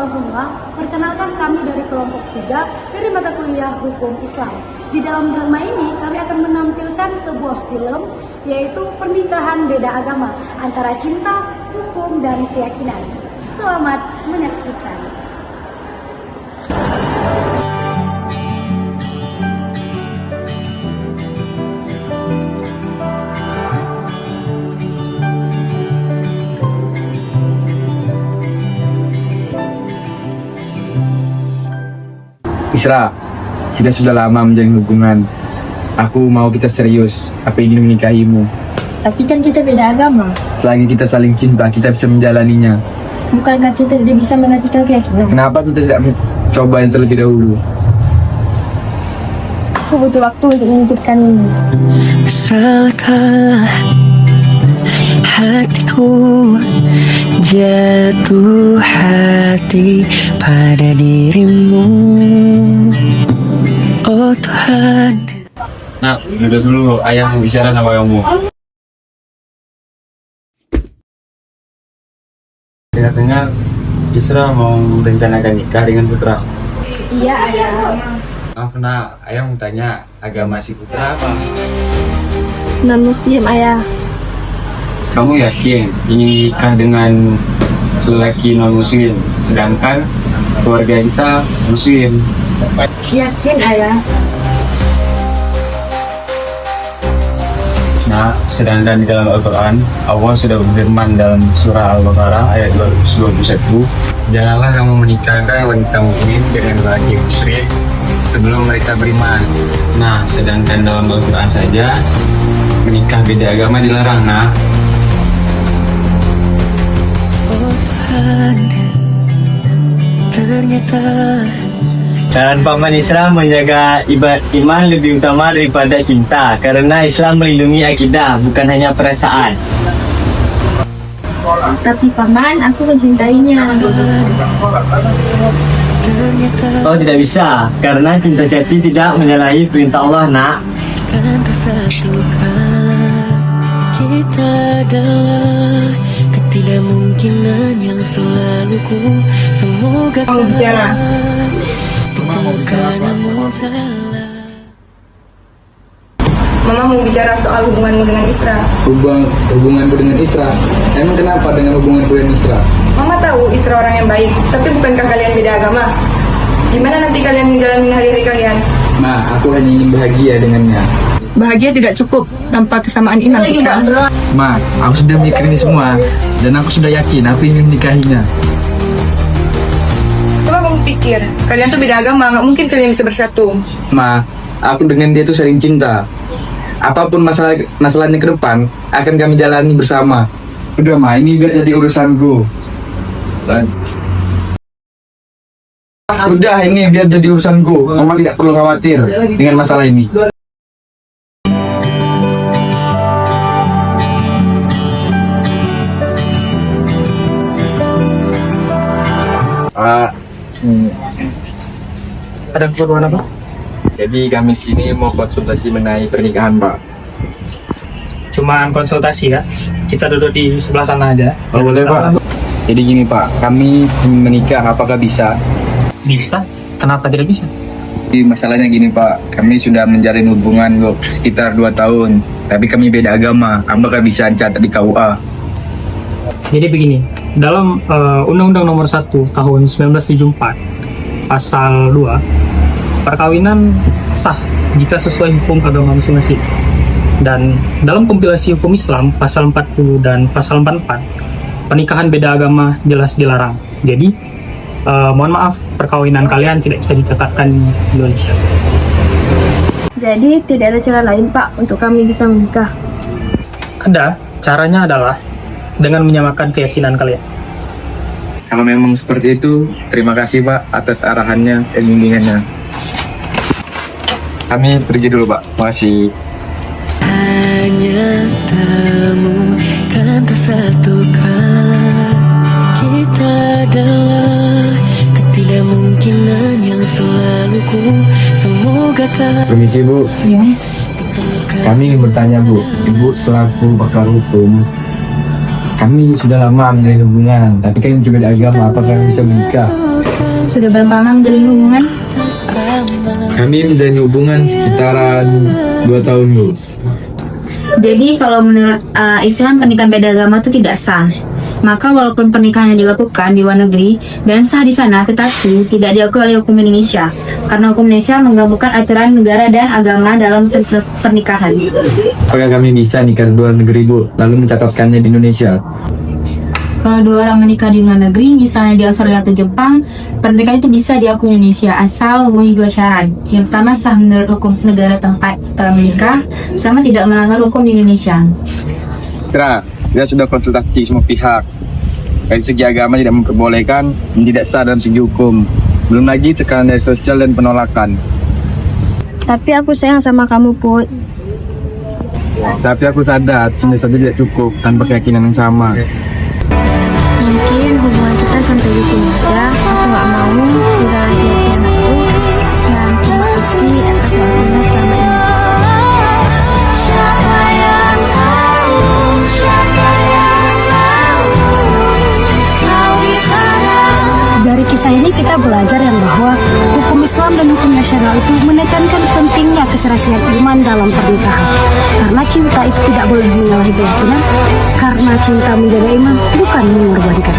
kawan-kawan semua, perkenalkan kami dari kelompok 3 dari mata kuliah Hukum Islam. Di dalam drama ini kami akan menampilkan sebuah film, yaitu pernikahan beda agama antara cinta, hukum, dan keyakinan. Selamat menyaksikan. Isra, kita sudah lama menjalin hubungan. Aku mau kita serius. Aku ingin menikahimu. Tapi kan kita beda agama. Selagi kita saling cinta, kita bisa menjalaninya. Bukankah cinta tidak bisa menggantikan keyakinan? Kenapa kita tidak mencoba yang terlebih dahulu? Aku butuh waktu untuk memikirkan ini. Salahkah hatiku jatuh hati pada dirimu, oh Tuhan. Nah, duduk dulu. Ayah mau bicara sama kamu. Dengar-dengar Isra mau merencanakan nikah dengan Putra. Iya, ayah. Maaf nak, ayah mau tanya agama si Putra apa? Non-muslim, ayah. Kamu yakin ingin nikah dengan lelaki non-muslim, sedangkan keluarga kita muslim? Yakin, ayah. Nah, sedangkan di dalam Al-Quran, Allah sudah berfirman dalam surah Al-Baqarah ayat 221, janganlah kamu menikahkan wanita mukmin dengan lelaki musyrik sebelum mereka beriman. Nah, sedangkan dalam Al-Quran saja menikah beda agama dilarang. Nah, Oh Tuhan, ternyata Saran Paman Isra menjaga iman lebih utama daripada cinta, karena Islam melindungi akidah, bukan hanya perasaan. Tapi Paman, aku mencintainya. Oh, tidak bisa, karena cinta sejati tidak menyalahi perintah Allah, nak. kan tersatukan kita adalah ketidakmungkinan yang selalu ku semoga bicara. ditemukan namun salah. Mama mau bicara soal hubunganmu dengan Isra. hubunganku dengan Isra. Emang kenapa dengan hubunganku dengan Isra? Mama tahu Isra orang yang baik, tapi bukankah kalian beda agama? Gimana nanti kalian menjalani hari-hari kalian? Ma, aku hanya ingin bahagia dengannya. Bahagia tidak cukup tanpa kesamaan iman kita. Ma, aku sudah mikir ini semua dan aku sudah yakin aku ingin menikahinya. Coba kamu pikir, kalian tuh beda agama, nggak mungkin kalian bisa bersatu. Ma, aku dengan dia tuh saling cinta. Apapun masalahnya ke depan akan kami jalani bersama. Udah Ma, ini biar jadi urusanku. Udah, ini biar jadi urusanku. Mama tidak perlu khawatir dengan masalah ini. Ada keperluan apa? Jadi kami di sini mau konsultasi mengenai pernikahan, Pak. Cuman konsultasi ya. Kita duduk di sebelah sana aja. Oh, boleh, Pak. Jadi gini, Pak, kami menikah apakah bisa? Bisa? Kenapa tidak bisa? Jadi masalahnya gini, Pak, kami sudah menjalin hubungan sekitar 2 tahun, tapi kami beda agama. Apakah bisa catat di KUA? Jadi begini, dalam Undang-Undang Nomor 1 Tahun 1974 Pasal 2, perkawinan sah jika sesuai hukum agama masing-masing. Dan dalam kompilasi hukum Islam Pasal 40 dan Pasal 44, pernikahan beda agama jelas dilarang. Jadi mohon maaf, perkawinan kalian tidak bisa dicatatkan di Indonesia. Jadi tidak ada cara lain, Pak, untuk kami bisa menikah. Ada, caranya adalah dengan menyamakan keyakinan kalian. Kalau memang seperti itu, terima kasih, Pak, atas arahannya dan bimbingannya. Kami pergi dulu, Pak. Makasih. Hanya tamu kan tersatukan kita adalah ketidakmungkinan yang selalu ku semoga tak Permisi, Bu. Kami ingin bertanya, Bu. Ibu selaku pakar hukum, kami sudah lama menjalin hubungan, tapi kami juga ada agama. Apakah kami bisa menikah? sudah berapa lama menjalin hubungan? Kami menjalin hubungan sekitaran 2 tahun, Bu. Jadi kalau menurut Islam pernikahan beda agama itu tidak sah. Maka walaupun pernikahan yang dilakukan di luar negeri dan sah di sana, tetapi tidak diakui oleh hukum Indonesia. Karena hukum Indonesia menggabungkan aturan negara dan agama dalam pernikahan. Apakah kami bisa nikah di luar negeri, Bu, lalu mencatatkannya di Indonesia? Kalau dua orang menikah di luar negeri, misalnya di Australia atau Jepang, pernikahan itu bisa diakui Indonesia asal memenuhi 2 syarat. Yang pertama, sah menurut hukum negara tempat menikah, sama tidak melanggar hukum di Indonesia. Kita sudah konsultasi semua pihak. Dari segi agama tidak memperbolehkan, tidak sah dalam segi hukum. Belum lagi tekanan dari sosial dan penolakan. Tapi aku sayang sama kamu, Put. Tapi aku sadar, cinta saja tidak cukup tanpa keyakinan yang sama. Mungkin hubungan kita sampai di sini aja. Aku nggak mau udah keyakinan aku yang terima kasih atas waktunya selama ini. Dari kisah ini kita belajar yang bahwa hukum Islam dan hukum nasional itu menekankan pentingnya keserasian iman dalam pernikahan. Karena cinta itu tidak boleh menyalahi keyakinan, karena cinta menjaga iman bukan mengorbankan.